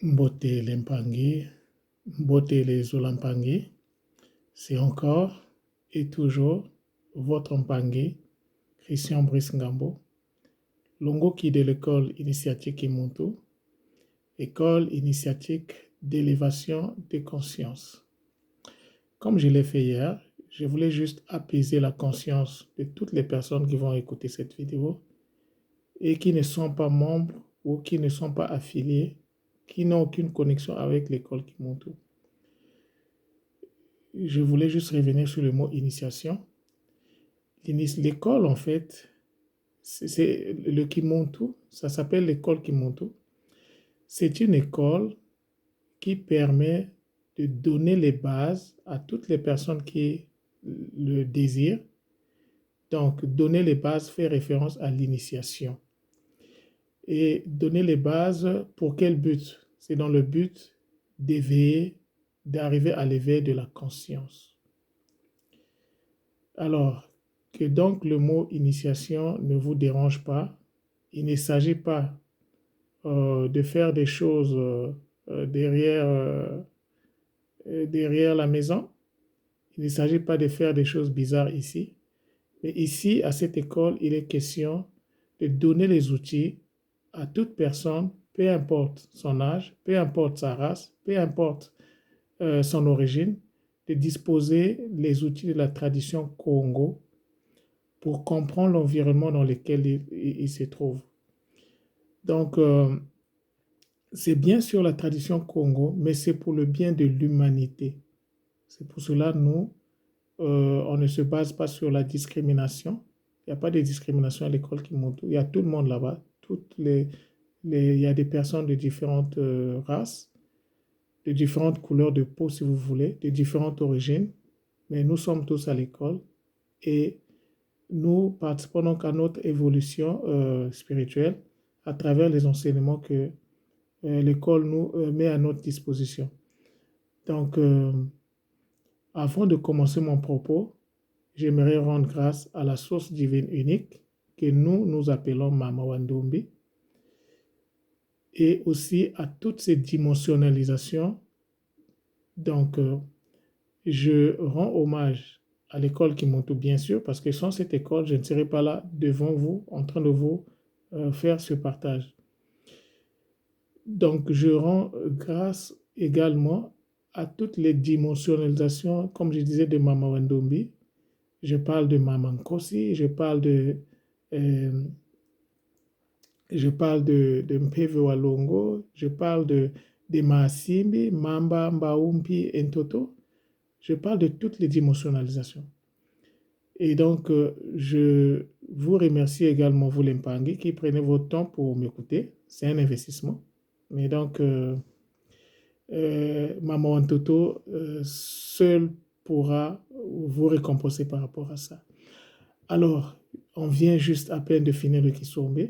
Mbote Lempangi, Mbote les Olampangi, c'est encore et toujours votre Mpangi, Christian Brice Ngambo, Longoki de l'école initiatique Imuntu, école initiatique d'élévation des consciences. Comme je l'ai fait hier, je voulais juste apaiser la conscience de toutes les personnes qui vont écouter cette vidéo et qui ne sont pas membres ou qui ne sont pas affiliés, qui n'ont aucune connexion avec l'école Kimuntu. Je voulais juste revenir sur le mot initiation. L'école, en fait, c'est le Kimuntu, ça s'appelle l'école Kimuntu. C'est une école qui permet de donner les bases à toutes les personnes qui le désirent. Donc, donner les bases fait référence à l'initiation. Et donner les bases, pour quel but? C'est dans le but d'éveiller, d'arriver à l'éveil de la conscience. Alors, que donc le mot initiation ne vous dérange pas. Il ne s'agit pas de faire des choses derrière la maison. Il ne s'agit pas de faire des choses bizarres ici. Mais ici, à cette école, il est question de donner les outils à toute personne, peu importe son âge, peu importe sa race, peu importe son origine, de disposer les outils de la tradition Congo pour comprendre l'environnement dans lequel il se trouve. Donc, c'est bien sûr la tradition Congo, mais c'est pour le bien de l'humanité. C'est pour cela, nous, on ne se base pas sur la discrimination. Il n'y a pas de discrimination à l'école Kimuntu. Il y a tout le monde là-bas. Il y a des personnes de différentes races, de différentes couleurs de peau, si vous voulez, de différentes origines. Mais nous sommes tous à l'école et nous participons donc à notre évolution spirituelle à travers les enseignements que l'école nous met à notre disposition. Donc, avant de commencer mon propos, j'aimerais rendre grâce à la source divine unique que nous appelons Mama Wandombi et aussi à toutes ces dimensionnalisations. Donc, je rends hommage à l'école Kimuntu, bien sûr, parce que sans cette école, je ne serais pas là devant vous, en train de vous faire ce partage. Donc, je rends grâce également à toutes les dimensionnalisations, comme je disais, de Mama Wandombi. Je parle de Mama Nkosi, je parle de Mpeve Walongo, je parle de Maasimbi, Mamba, Mbaumpi, Ntoto. Je parle de toutes les dimensionnalisations. Et donc, je vous remercie également, vous les Mpangi, qui prenez votre temps pour m'écouter. C'est un investissement. Mais donc, Maman Ntoto seul pourra vous récompenser par rapport à ça. Alors, on vient juste à peine de finir le Kisombe.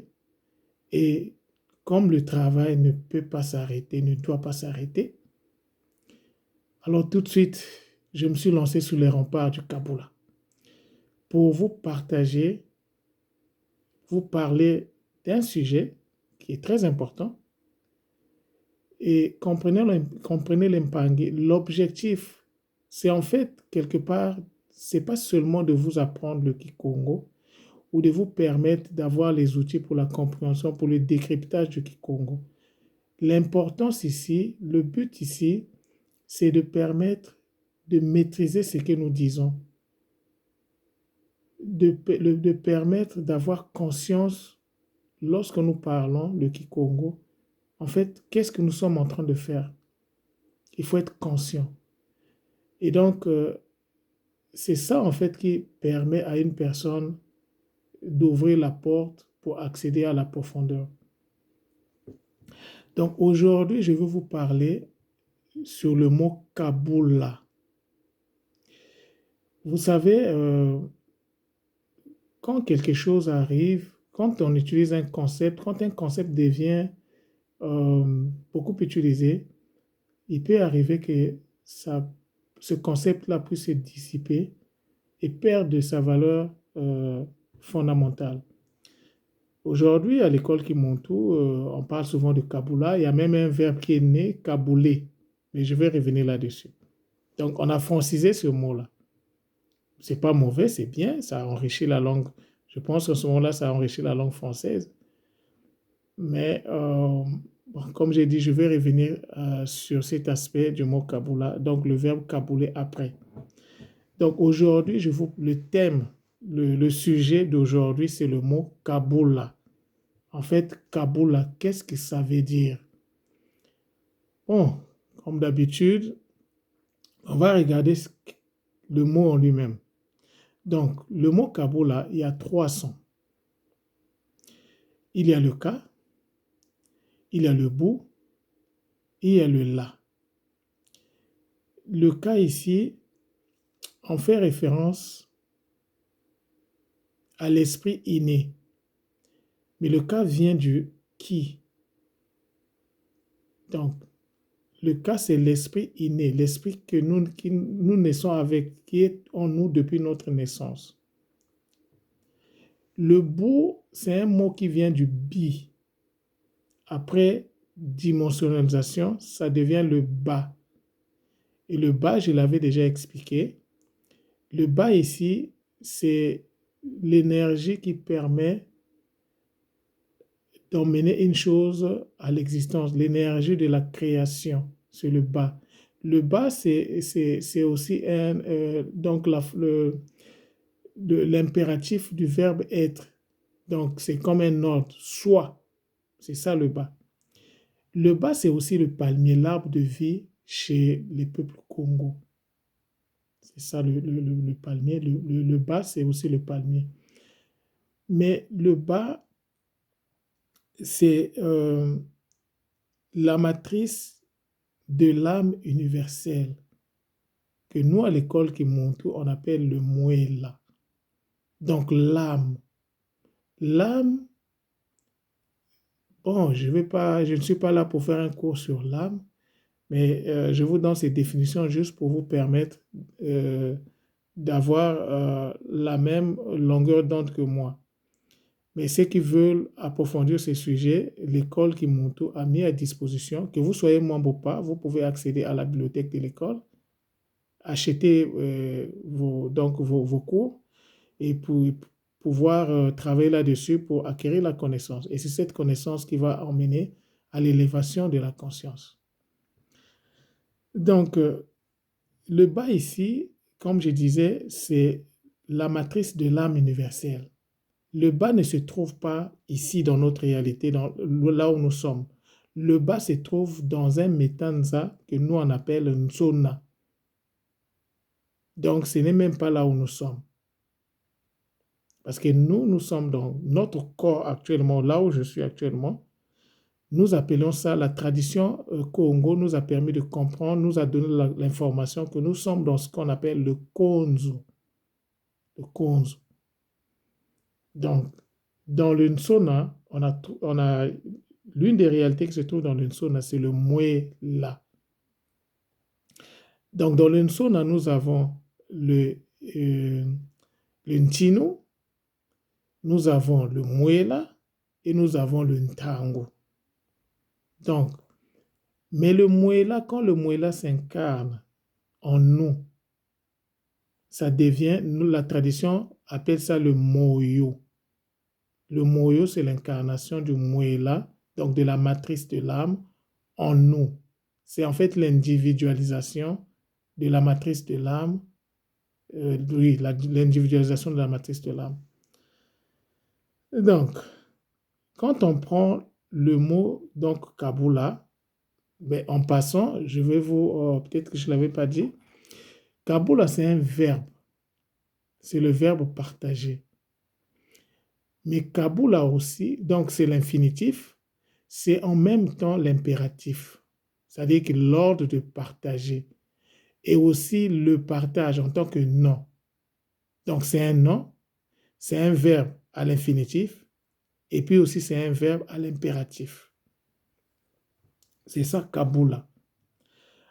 Et comme le travail ne peut pas s'arrêter, ne doit pas s'arrêter, alors tout de suite, je me suis lancé sur les remparts du Kaboula pour vous partager, vous parler d'un sujet qui est très important. Et comprenez l'Impangi, l'objectif, c'est en fait, quelque part, c'est pas seulement de vous apprendre le Kikongo ou de vous permettre d'avoir les outils pour la compréhension, pour le décryptage du Kikongo. L'importance ici, le but ici, c'est de permettre de maîtriser ce que nous disons, de permettre d'avoir conscience lorsque nous parlons le Kikongo. En fait, qu'est-ce que nous sommes en train de faire? Il faut être conscient. Et donc, c'est ça en fait qui permet à une personne d'ouvrir la porte pour accéder à la profondeur. Donc aujourd'hui, je vais vous parler sur le mot Kaboula. Vous savez, quand quelque chose arrive, quand on utilise un concept, quand un concept devient beaucoup utilisé, il peut arriver que ce concept-là puisse se dissiper et perdre de sa valeur fondamentale. Aujourd'hui, à l'école Kimuntu, on parle souvent de Kaboula. Il y a même un verbe qui est né, kabouler. Mais je vais revenir là-dessus. Donc, on a francisé ce mot-là. C'est pas mauvais, c'est bien, ça enrichit la langue. Je pense qu'en ce moment-là, ça enrichit la langue française. Mais bon, comme j'ai dit, je vais revenir sur cet aspect du mot Kaboula, donc le verbe kabouler après. Donc aujourd'hui, le thème, le sujet d'aujourd'hui, c'est le mot Kaboula. En fait, Kaboula, qu'est-ce que ça veut dire? Bon, comme d'habitude, on va regarder le mot en lui-même. Donc, le mot Kaboula, il y a 3 sons. Il y a le Ka, il y a le Bou, et il y a le La. Le Ka ici, on fait référence à l'esprit inné. Mais le Ka vient du Ki. Donc, le Ka, c'est l'esprit inné, l'esprit que nous naissons avec, qui est en nous depuis notre naissance. Le Bou, c'est un mot qui vient du Bi. Après dimensionnalisation, ça devient le Ba. Et le Ba, je l'avais déjà expliqué. Le Ba ici, c'est l'énergie qui permet d'emmener une chose à l'existence, l'énergie de la création, c'est le Ba. Le Ba, c'est aussi donc l'impératif du verbe être. Donc, c'est comme un ordre, soit. C'est ça le Ba. Le Ba, c'est aussi le palmier, l'arbre de vie chez les peuples Congo. C'est ça le palmier. Le Ba, c'est aussi le palmier. Mais le Ba, c'est la matrice de l'âme universelle que nous, à l'école Kimuntu, on appelle le Moela. Donc l'âme. L'âme, bon, je ne suis pas là pour faire un cours sur l'âme, mais je vous donne ces définitions juste pour vous permettre d'avoir la même longueur d'onde que moi. Mais ceux qui veulent approfondir ces sujets, l'école Kimuntu a mis à disposition, que vous soyez membre ou pas, vous pouvez accéder à la bibliothèque de l'école, acheter vos cours et pour pouvoir travailler là-dessus pour acquérir la connaissance. Et c'est cette connaissance qui va emmener à l'élévation de la conscience. Donc, le bas ici, comme je disais, c'est la matrice de l'âme universelle. Le bas ne se trouve pas ici dans notre réalité, là où nous sommes. Le bas se trouve dans un métanza que nous on appelle Nsona. Donc, ce n'est même pas là où nous sommes. Parce que nous sommes dans notre corps actuellement, là où je suis actuellement. Nous appelons ça, la tradition Congo nous a permis de comprendre, nous a donné l'information que nous sommes dans ce qu'on appelle le Konzu. Le Konzu. Donc, dans le Nsona, on a l'une des réalités qui se trouve dans le Nsona, c'est le Mwela. Donc, dans le Nsona, nous avons le Ntino, nous avons le Mwela et nous avons le Ntango. Donc, mais le Mwela, quand le Mwela s'incarne en nous, ça devient, la tradition appelle ça le Moyo. Le Moyo, c'est l'incarnation du Mwela, donc de la matrice de l'âme, en nous. C'est en fait l'individualisation de la matrice de l'âme, l'individualisation de la matrice de l'âme. Donc, quand on prend le mot, donc Kaboula, ben, en passant, je vais peut-être que je ne l'avais pas dit, Kaboula, c'est un verbe. C'est le verbe partager. Mais Kaboula aussi, donc c'est l'infinitif, c'est en même temps l'impératif. C'est-à-dire que l'ordre de partager. Et aussi le partage en tant que nom. Donc c'est un nom, c'est un verbe à l'infinitif, et puis aussi c'est un verbe à l'impératif. C'est ça, Kaboula.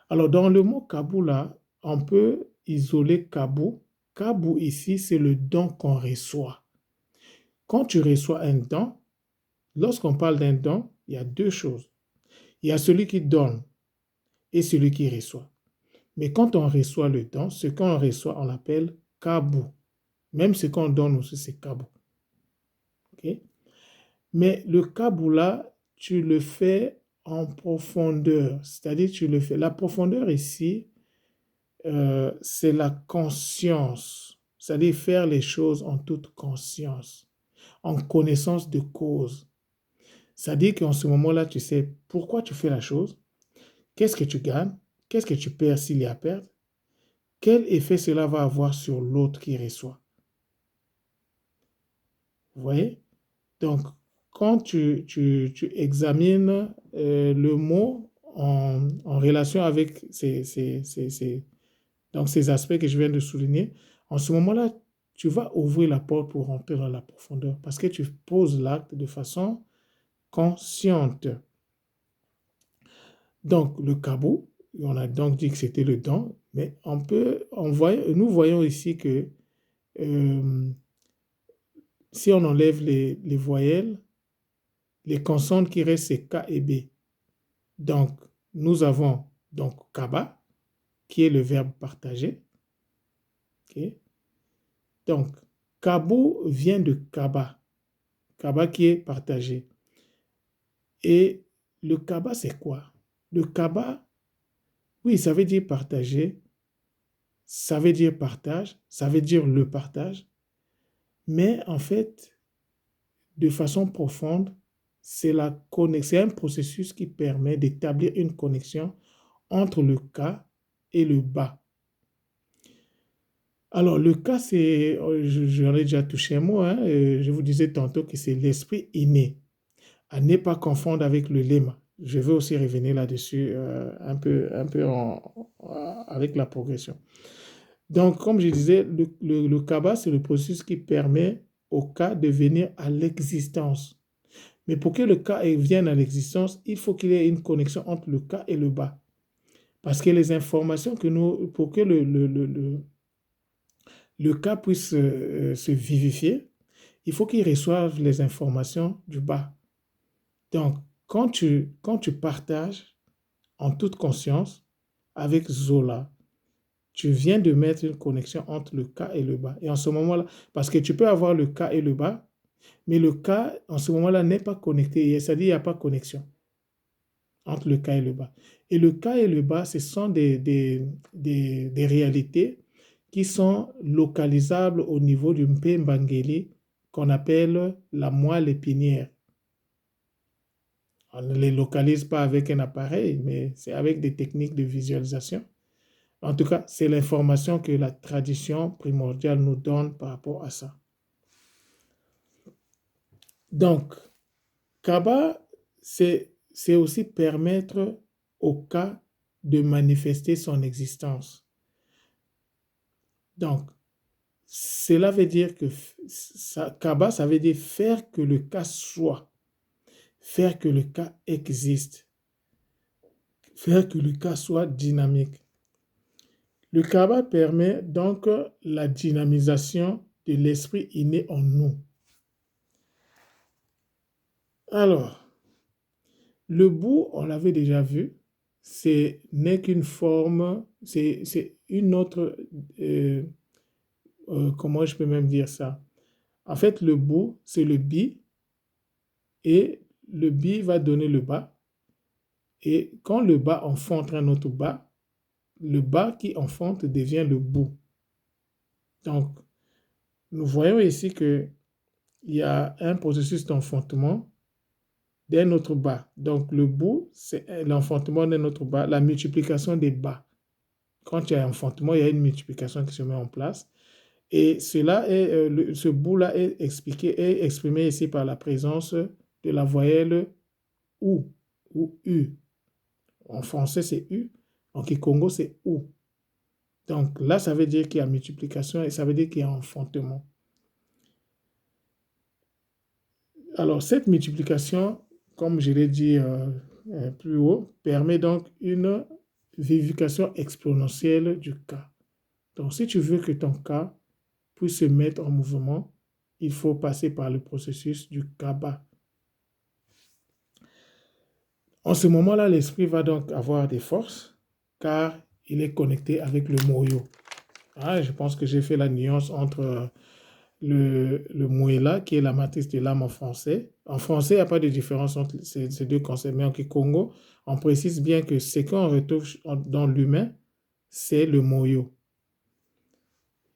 Alors dans le mot Kaboula, on peut isoler Kabou. Kabou ici, c'est le don qu'on reçoit. Quand tu reçois un don, lorsqu'on parle d'un don, il y a deux choses. Il y a celui qui donne et celui qui reçoit. Mais quand on reçoit le don, ce qu'on reçoit, on l'appelle kabu. Même ce qu'on donne aussi, c'est kabu. Okay? Mais le kabu là, tu le fais en profondeur. C'est-à-dire, tu le fais. La profondeur ici, c'est la conscience. C'est-à-dire faire les choses en toute conscience, en connaissance de cause. C'est-à-dire qu'en ce moment-là, tu sais pourquoi tu fais la chose, qu'est-ce que tu gagnes, qu'est-ce que tu perds s'il y a perte, quel effet cela va avoir sur l'autre qui reçoit. Vous voyez? Donc, quand tu examines le mot en relation avec donc ces aspects que je viens de souligner, en ce moment-là, tu vas ouvrir la porte pour rentrer dans la profondeur parce que tu poses l'acte de façon consciente. Donc, le cabot, on a donc dit que c'était le don, mais nous voyons ici que si on enlève les voyelles, les consonnes qui restent, c'est K et B. Donc, nous avons donc kaba, qui est le verbe partager. Okay? Donc, kabo vient de kaba. Kaba qui est partagé. Et le kaba, c'est quoi? Le kaba, oui, ça veut dire partager, ça veut dire partage, ça veut dire le partage. Mais en fait, de façon profonde, c'est un processus qui permet d'établir une connexion entre le ka et le ba. Alors, le ka, j'en ai déjà touché un mot, hein, je vous disais tantôt que c'est l'esprit inné, à ne pas confondre avec le lema. Je veux aussi revenir là-dessus un peu avec la progression. Donc, comme je disais, le kaba, c'est le processus qui permet au ka de venir à l'existence. Mais pour que le ka vienne à l'existence, il faut qu'il y ait une connexion entre le ka et le ba. Parce que les informations pour que le ka puisse se vivifier, il faut qu'il reçoive les informations du bas. Donc, quand tu partages en toute conscience avec Zola, tu viens de mettre une connexion entre le ka et le bas. Et en ce moment-là, parce que tu peux avoir le ka et le bas, mais le ka, en ce moment-là, n'est pas connecté. C'est-à-dire qu'il n'y a pas de connexion entre le ka et le bas. Et le ka et le bas, ce sont des réalités qui sont localisables au niveau du Mpembangeli qu'on appelle la moelle épinière. On ne les localise pas avec un appareil, mais c'est avec des techniques de visualisation. En tout cas, c'est l'information que la tradition primordiale nous donne par rapport à ça. Donc, Kaba, c'est aussi permettre au cas de manifester son existence. Donc, cela veut dire que Kaba, ça veut dire faire que le cas soit, faire que le cas existe, faire que le cas soit dynamique. Le Kaba permet donc la dynamisation de l'esprit inné en nous. Alors, le bout, on l'avait déjà vu, n'est qu'une forme, c'est une autre, comment je peux même dire ça? En fait, le bout, c'est le bi, et le bi va donner le bas. Et quand le bas enfante un autre bas, le bas qui enfante devient le bout. Donc, nous voyons ici qu'il y a un processus d'enfantement d'un autre bas. Donc, le bout, c'est l'enfantement d'un autre bas, la multiplication des bas. Quand il y a un enfantement, il y a une multiplication qui se met en place. Et ce bout-là est exprimé ici par la présence de la voyelle OU ou U. En français, c'est U. En Kikongo, c'est OU. Donc là, ça veut dire qu'il y a multiplication et ça veut dire qu'il y a enfantement. Alors, cette multiplication, comme je l'ai dit plus haut, permet donc une vivification exponentielle du cas. Donc, si tu veux que ton cas puisse se mettre en mouvement, il faut passer par le processus du kaba. En ce moment-là, l'esprit va donc avoir des forces, car il est connecté avec le moyo. Ah, je pense que j'ai fait la nuance entre le moela, qui est la matrice de l'âme en français. En français, il n'y a pas de différence entre ces deux concepts, mais en Kikongo, on précise bien que ce qu'on retrouve dans l'humain, c'est le moyo.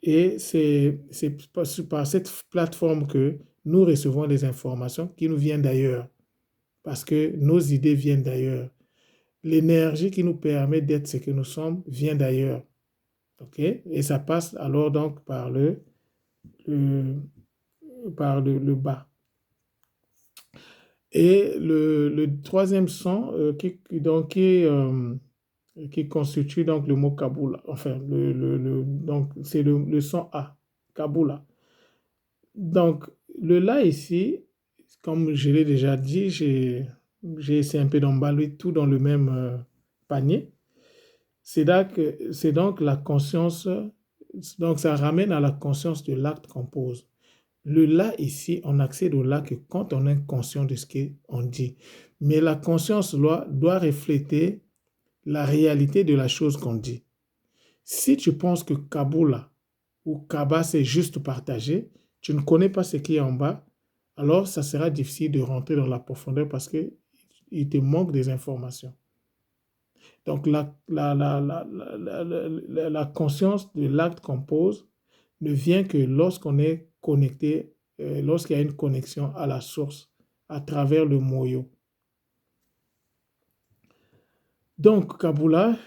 Et c'est par cette plateforme que nous recevons les informations qui nous viennent d'ailleurs, parce que nos idées viennent d'ailleurs. L'énergie qui nous permet d'être ce que nous sommes vient d'ailleurs. OK? Et ça passe alors donc par le, le bas. Et le troisième son qui constitue donc le mot Kaboula, enfin, donc c'est le son A, Kaboula. Donc, le La ici, comme je l'ai déjà dit, j'ai essayé un peu d'emballer tout dans le même panier. C'est donc la conscience, donc ça ramène à la conscience de l'acte qu'on pose. Le là ici, on accède au là que quand on est conscient de ce qu'on dit. Mais la conscience doit refléter la réalité de la chose qu'on dit. Si tu penses que Kaboula ou Kaba c'est juste partagé, tu ne connais pas ce qui est en bas, alors ça sera difficile de rentrer dans la profondeur parce qu'il te manque des informations. Donc la conscience de l'acte qu'on pose ne vient que lorsqu'on est connecté, lorsqu'il y a une connexion à la source, à travers le moyo. Donc, Kaboula,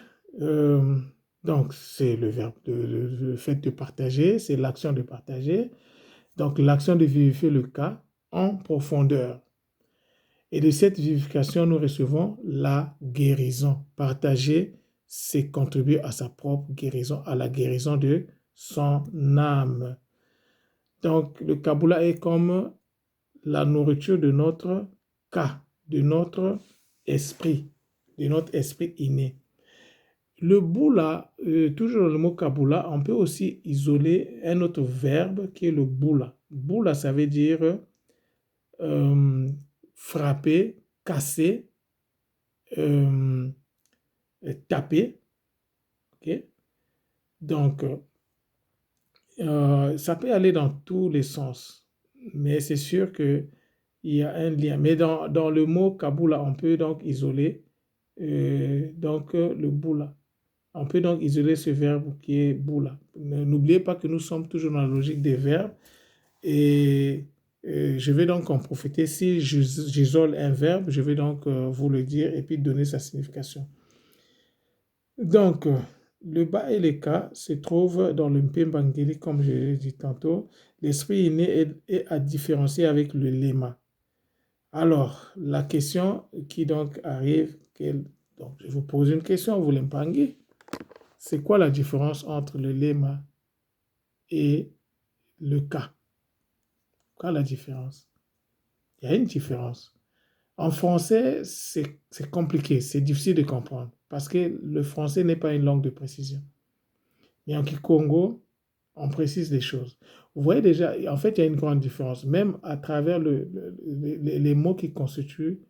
donc c'est le verbe, le fait de partager, c'est l'action de partager. Donc, l'action de vivifier le cas en profondeur. Et de cette vivification, nous recevons la guérison. Partager, c'est contribuer à sa propre guérison, à la guérison de son âme. Donc, le Kaboula est comme la nourriture de notre cas, de notre esprit inné. Le boula, toujours le mot Kaboula, on peut aussi isoler un autre verbe qui est le boula. Boula, ça veut dire frapper, casser, taper. Okay? Donc, ça peut aller dans tous les sens, mais c'est sûr qu'il y a un lien. Mais dans le mot Kaboula, on peut donc isoler le boula. On peut donc isoler ce verbe qui est boula. N'oubliez pas que nous sommes toujours dans la logique des verbes et je vais donc en profiter. Si j'isole un verbe, je vais donc vous le dire et puis donner sa signification. Donc, le bas et le ka se trouvent dans le Mpembangeli, comme je l'ai dit tantôt. L'esprit inné est à différencier avec le lema. Alors, la question qui donc arrive, donc je vous pose une question, vous l'Mpangé. C'est quoi la différence entre le lema et le ka? Quoi la différence? Il y a une différence. En français, c'est compliqué, c'est difficile de comprendre parce que le français n'est pas une langue de précision. Mais en Kikongo, on précise les choses. Vous voyez déjà, en fait, il y a une grande différence, même à travers les mots qui constituent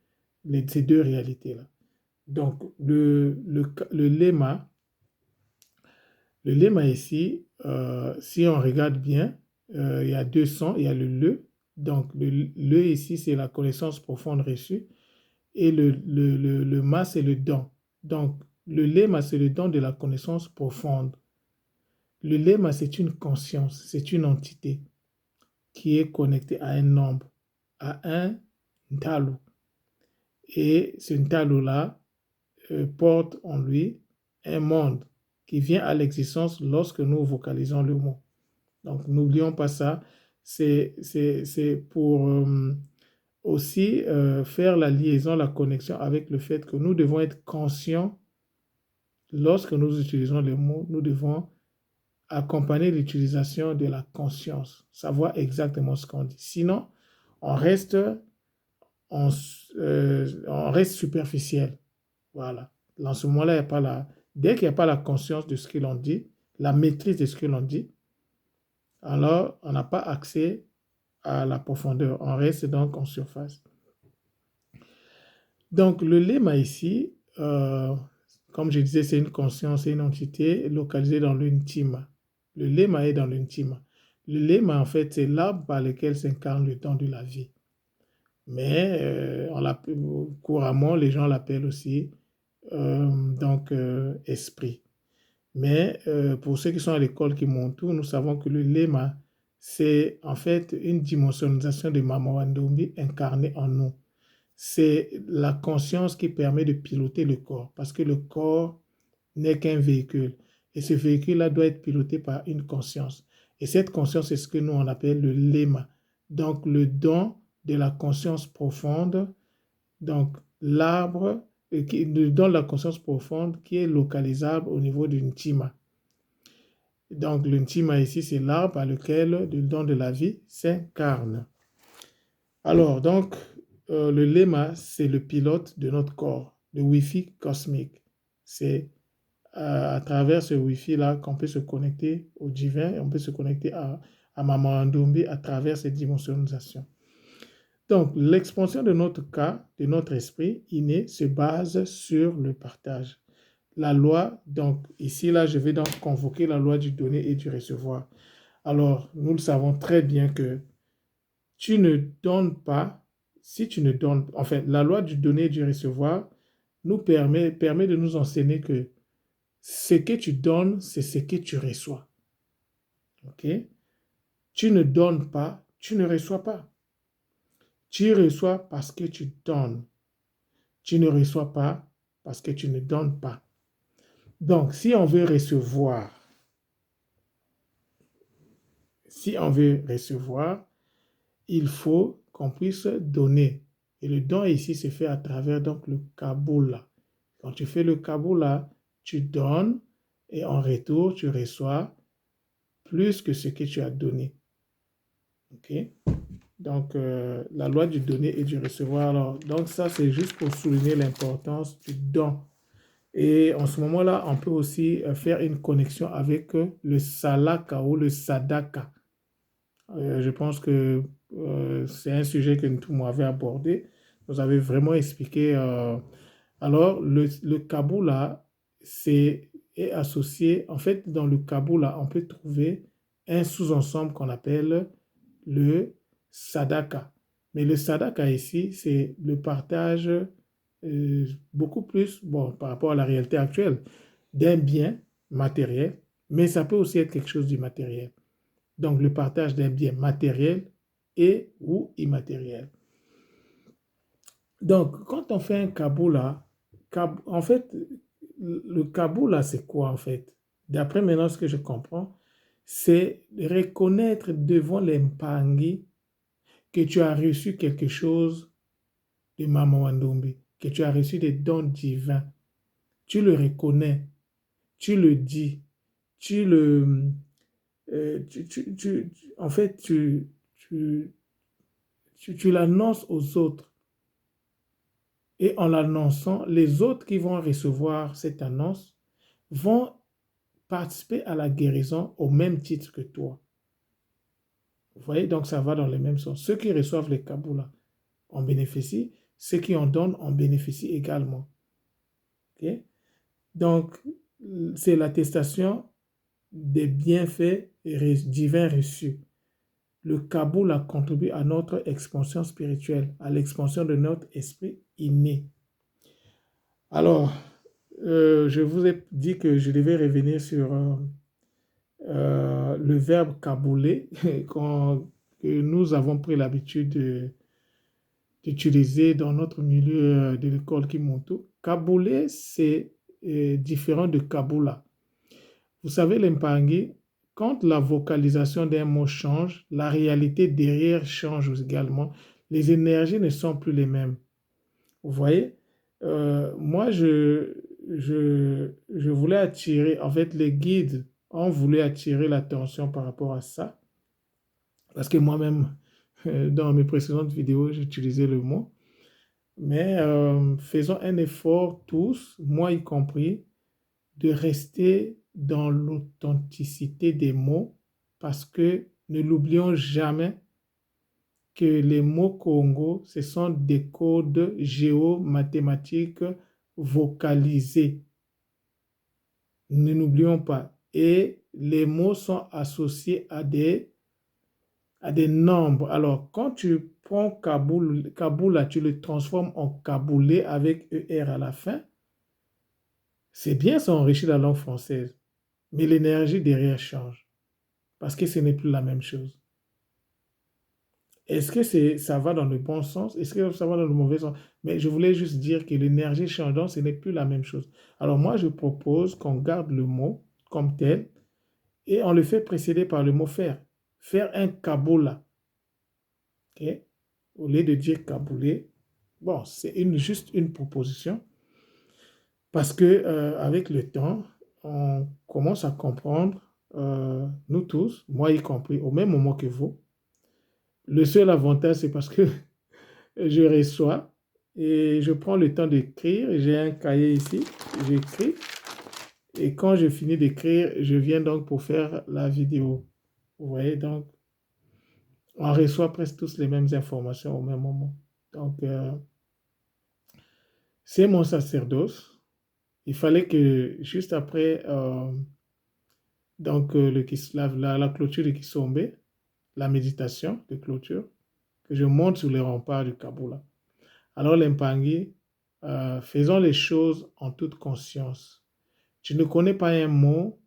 ces deux réalités-là. Donc, le lema ici, si on regarde bien, il y a deux sons, il y a le le. Donc, le ici, c'est la connaissance profonde reçue. Et le ma, c'est le don. Donc, le lema, c'est le don de la connaissance profonde. Le lema, c'est une conscience, c'est une entité qui est connectée à un nombre, à un ntalu. Et ce ntalu-là porte en lui un monde qui vient à l'existence lorsque nous vocalisons le mot. Donc, n'oublions pas ça. C'est pour aussi faire la liaison, la connexion avec le fait que nous devons être conscients lorsque nous utilisons les mots, nous devons accompagner l'utilisation de la conscience, savoir exactement ce qu'on dit. Sinon, on reste, on reste superficiel. Voilà. Dans ce moment-là, il y a pas dès qu'il n'y a pas la conscience de ce que l'on dit, la maîtrise de ce que l'on dit, alors on n'a pas accès à la profondeur. On reste donc en surface. Donc, le lema ici, comme je disais, c'est une conscience et une entité localisée dans l'untima. Le lema est dans l'untima. Le lema, en fait, c'est l'arbre par lequel s'incarne le don de la vie. Mais couramment, les gens l'appellent aussi esprit. Mais pour ceux qui sont à l'école qui montent tout, nous savons que le lema, c'est en fait une dimensionnalisation de Mama Wandombi incarnée en nous. C'est la conscience qui permet de piloter le corps, parce que le corps n'est qu'un véhicule. Et ce véhicule-là doit être piloté par une conscience. Et cette conscience, c'est ce que nous, on appelle le lema. Donc, le don de la conscience profonde, donc l'arbre, le don de la conscience profonde qui est localisable au niveau d'une tima. Donc, l'untima ici, c'est l'arbre par lequel le don de la vie s'incarne. Alors, donc, le lema, c'est le pilote de notre corps, le Wi-Fi cosmique. C'est à travers ce Wi-Fi-là qu'on peut se connecter au divin et on peut se connecter à Maman Ndombi à travers cette dimensionnalisation. Donc, l'expansion de notre cas, de notre esprit inné, se base sur le partage. La loi, donc ici, là, je vais donc convoquer la loi du donner et du recevoir. Alors, nous le savons très bien que tu ne donnes pas, si tu ne donnes, enfin, la loi du donner et du recevoir nous permet de nous enseigner que ce que tu donnes, c'est ce que tu reçois. Ok? Tu ne donnes pas, tu ne reçois pas. Tu reçois parce que tu donnes. Tu ne reçois pas parce que tu ne donnes pas. Donc, si on veut recevoir, il faut qu'on puisse donner. Et le don ici se fait à travers donc le Kaboula. Quand tu fais le Kaboula, tu donnes et en retour, tu reçois plus que ce que tu as donné. Ok? Donc, la loi du donner et du recevoir. Alors, donc ça, c'est juste pour souligner l'importance du don. Et en ce moment-là, on peut aussi faire une connexion avec le salaka ou le sadaka. Je pense que c'est un sujet que tout le monde avait abordé. Vous avez vraiment expliqué. Alors, le Kaboula, est associé, en fait, dans le Kaboula, on peut trouver un sous-ensemble qu'on appelle le Sadaka. Mais le Sadaka ici, c'est le partage beaucoup plus, bon, par rapport à la réalité actuelle, d'un bien matériel, mais ça peut aussi être quelque chose d'immatériel. Donc, le partage d'un bien matériel et ou immatériel. Donc, quand on fait un Kaboula, en fait, le Kaboula, c'est quoi en fait? D'après maintenant ce que je comprends, c'est reconnaître devant les Mpangi que tu as reçu quelque chose de Maman Wandombi, que tu as reçu des dons divins. Tu le reconnais, tu le dis, tu le... en fait, tu l'annonces aux autres. Et en l'annonçant, les autres qui vont recevoir cette annonce vont participer à la guérison au même titre que toi. Vous voyez, donc ça va dans le même sens. Ceux qui reçoivent les Kaboula en bénéficient, ceux qui en donnent en bénéficient également. Okay? Donc, c'est l'attestation des bienfaits divins reçus. Le Kaboula contribue à notre expansion spirituelle, à l'expansion de notre esprit inné. Alors, je vous ai dit que je devais revenir sur le verbe kabouler que nous avons pris l'habitude d'utiliser dans notre milieu de l'école Kimoto. Kabouler, c'est différent de Kaboula. Vous savez, l'Mpangi, quand la vocalisation d'un mot change, la réalité derrière change également. Les énergies ne sont plus les mêmes. Vous voyez, moi, je voulais attirer, en fait, les guides ont voulu attirer l'attention par rapport à ça, parce que moi-même, dans mes précédentes vidéos, j'utilisais le mot, mais faisons un effort tous, moi y compris, de rester dans l'authenticité des mots, parce que ne l'oublions jamais que les mots Congo, ce sont des codes géomathématiques vocalisés. Ne n'oublions pas. Et les mots sont associés à des nombres. Alors, quand tu prends Kaboula, tu le transformes en Kaboulé avec ER à la fin, c'est bien, ça enrichit la langue française. Mais l'énergie derrière change. Parce que ce n'est plus la même chose. Est-ce que ça va dans le bon sens? Est-ce que ça va dans le mauvais sens? Mais je voulais juste dire que l'énergie change, donc ce n'est plus la même chose. Alors moi, je propose qu'on garde le mot comme tel et on le fait précéder par le mot faire. Faire un kaboula. Okay? Au lieu de dire kaboulé, bon, c'est juste une proposition parce que avec le temps, on commence à comprendre, nous tous, moi y compris, au même moment que vous. Le seul avantage, c'est parce que je reçois et je prends le temps d'écrire. J'ai un cahier ici, j'écris. Et quand je finis d'écrire, je viens donc pour faire la vidéo. Vous voyez, donc, on reçoit presque tous les mêmes informations au même moment. Donc, c'est mon sacerdoce. Il fallait que, juste après donc, la clôture de Kisombe, la méditation de clôture, que je monte sur les remparts du Kaboula. Alors, l'Impangui, faisons les choses en toute conscience. Tu ne connais pas un mot,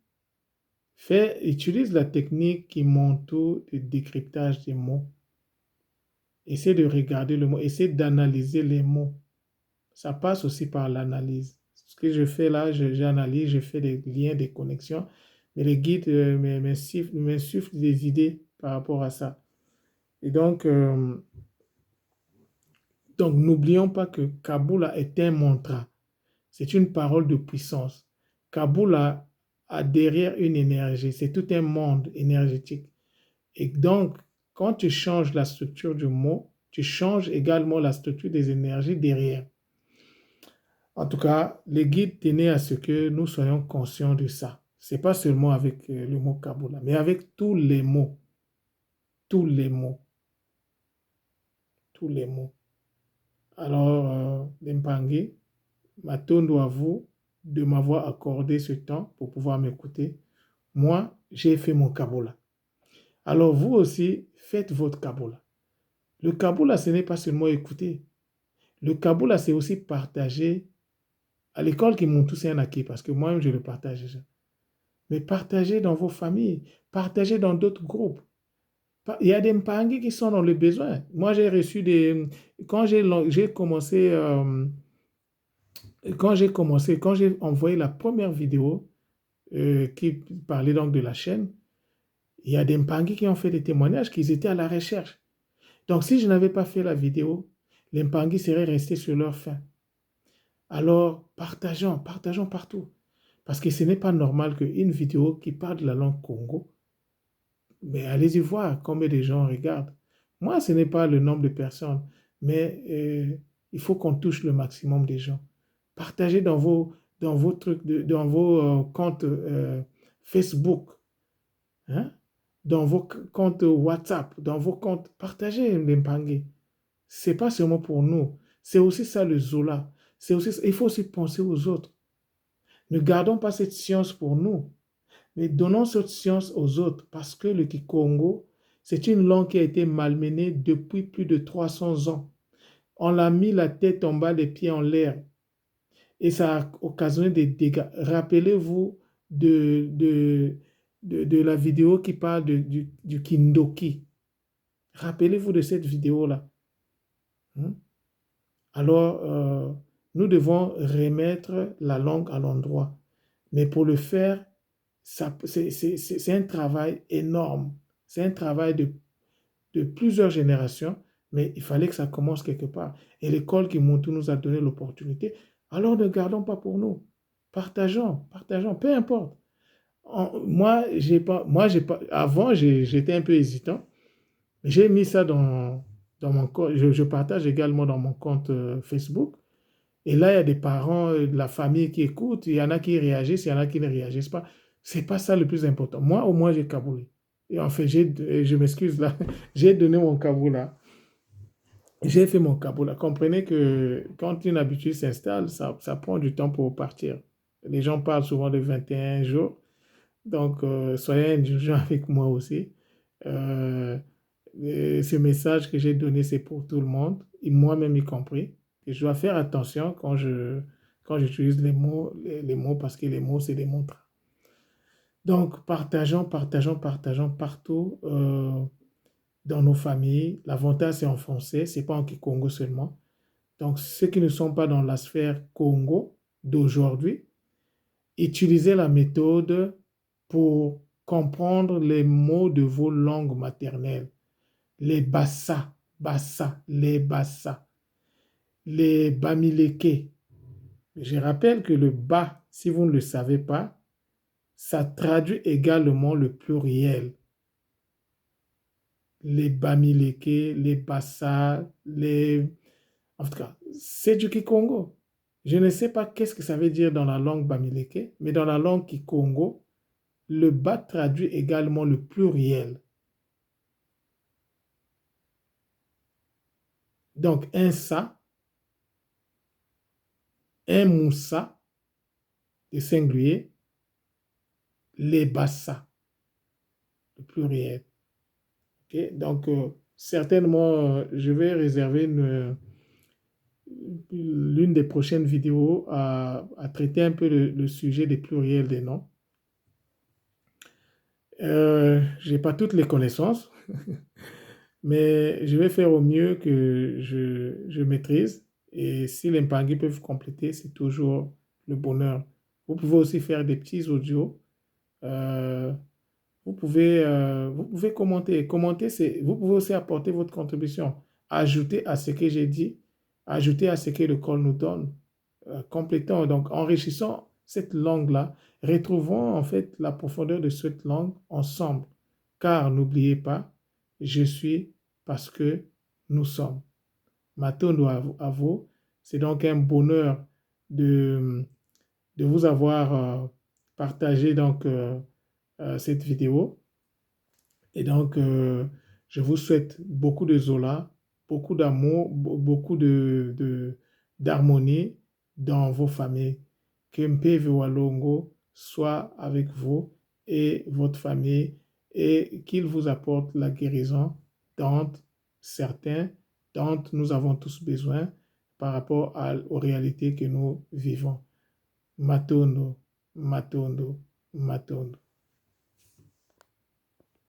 utilise la technique qui m'entoure de décryptage des mots. Essaie de regarder le mot, essaie d'analyser les mots. Ça passe aussi par l'analyse. Ce que je fais là, j'analyse, je fais des liens, des connexions, mais les guides m'insufflent des idées par rapport à ça. Et donc n'oublions pas que Kaboula est un mantra. C'est une parole de puissance. Kaboula a derrière une énergie. C'est tout un monde énergétique. Et donc, quand tu changes la structure du mot, tu changes également la structure des énergies derrière. En tout cas, les guides tenaient à ce que nous soyons conscients de ça. Ce n'est pas seulement avec le mot Kaboula, mais avec tous les mots. Tous les mots. Tous les mots. Alors, Mpangui, m'attends à vous de m'avoir accordé ce temps pour pouvoir m'écouter. Moi, j'ai fait mon Kaboula. Alors, vous aussi, faites votre Kaboula. Le Kaboula, ce n'est pas seulement écouter. Le Kaboula, c'est aussi partager. À l'école, qui m'ont tous un acquis, parce que moi-même, je le partage déjà. Mais partagez dans vos familles, partagez dans d'autres groupes. Il y a des Mpangui qui sont dans le besoin. Moi, j'ai reçu des... Quand j'ai commencé... quand j'ai envoyé la première vidéo qui parlait donc de la chaîne, il y a des Mpangui qui ont fait des témoignages qu'ils étaient à la recherche. Donc, si je n'avais pas fait la vidéo, les Mpangui seraient restés sur leur faim. Alors, partageons partout. Parce que ce n'est pas normal qu'une vidéo qui parle de la langue Congo, mais allez-y voir combien de gens regardent. Moi, ce n'est pas le nombre de personnes, mais il faut qu'on touche le maximum des gens. Partagez dans vos trucs, dans vos comptes Facebook, hein, dans vos comptes WhatsApp, dans vos comptes. Partagez les Mpangui. Ce n'est pas seulement pour nous. C'est aussi ça le Zola. Il faut aussi penser aux autres. Ne gardons pas cette science pour nous, mais donnons cette science aux autres parce que le Kikongo, c'est une langue qui a été malmenée depuis plus de 300 ans. On l'a mis la tête en bas, les pieds en l'air et ça a occasionné des dégâts. Rappelez-vous de la vidéo qui parle du Kindoki. Rappelez-vous de cette vidéo-là. Alors, nous devons remettre la langue à l'endroit. Mais pour le faire, c'est un travail énorme. C'est un travail de plusieurs générations, mais il fallait que ça commence quelque part. Et l'école Kimuntu nous a donné l'opportunité. Alors ne gardons pas pour nous. Partageons, peu importe. Avant, j'étais un peu hésitant. J'ai mis ça dans mon compte. Je partage également dans mon compte Facebook. Et là, il y a des parents de la famille qui écoutent. Il y en a qui réagissent, il y en a qui ne réagissent pas. Ce n'est pas ça le plus important. Moi, au moins, j'ai kaboulé. Et en fait, je m'excuse là, j'ai donné mon kaboula. J'ai fait mon Kaboula. Comprenez que quand une habitude s'installe, ça prend du temps pour partir. Les gens parlent souvent de 21 jours. Donc, soyez indulgents avec moi aussi. Euh, et ce message que j'ai donné, c'est pour tout le monde, et moi-même y compris. Et je dois faire attention quand j'utilise les mots, parce que les mots, c'est des montres. Donc, partageons partout dans nos familles. L'avantage, c'est en français, c'est pas en Kikongo seulement. Donc, ceux qui ne sont pas dans la sphère Congo d'aujourd'hui, utilisez la méthode pour comprendre les mots de vos langues maternelles. Les Bassa, les Bamileke. Je rappelle que le Ba, si vous ne le savez pas, ça traduit également le pluriel. Les Bamileke, les Bassa, les... En tout cas, c'est du Kikongo. Je ne sais pas qu'est-ce que ça veut dire dans la langue Bamileke, mais dans la langue Kikongo, le Ba traduit également le pluriel. Donc, un Sa, un Moussa, le singulier, les Bassa, le pluriel. Ok. Donc, certainement, je vais réserver l'une des prochaines vidéos à traiter un peu le sujet des pluriels des noms. Je n'ai pas toutes les connaissances, mais je vais faire au mieux que je maîtrise. Et si les Mpangui peuvent compléter, c'est toujours le bonheur. Vous pouvez aussi faire des petits audios. Euh, vous pouvez commenter. Commenter, vous pouvez aussi apporter votre contribution. Ajouter à ce que j'ai dit, ajouter à ce que le col nous donne. Complétons, donc enrichissons cette langue-là. Retrouvons en fait la profondeur de cette langue ensemble. Car n'oubliez pas, je suis parce que nous sommes. Matondo à vous. C'est donc un bonheur de, de vous avoir partagé donc, cette vidéo. Et donc, je vous souhaite beaucoup de Zola, beaucoup d'amour, beaucoup d'harmonie dans vos familles. Que Mpe Walongo soit avec vous et votre famille et qu'il vous apporte la guérison dont certains, dont nous avons tous besoin par rapport aux réalités que nous vivons. Matondo, Matondo, Matondo.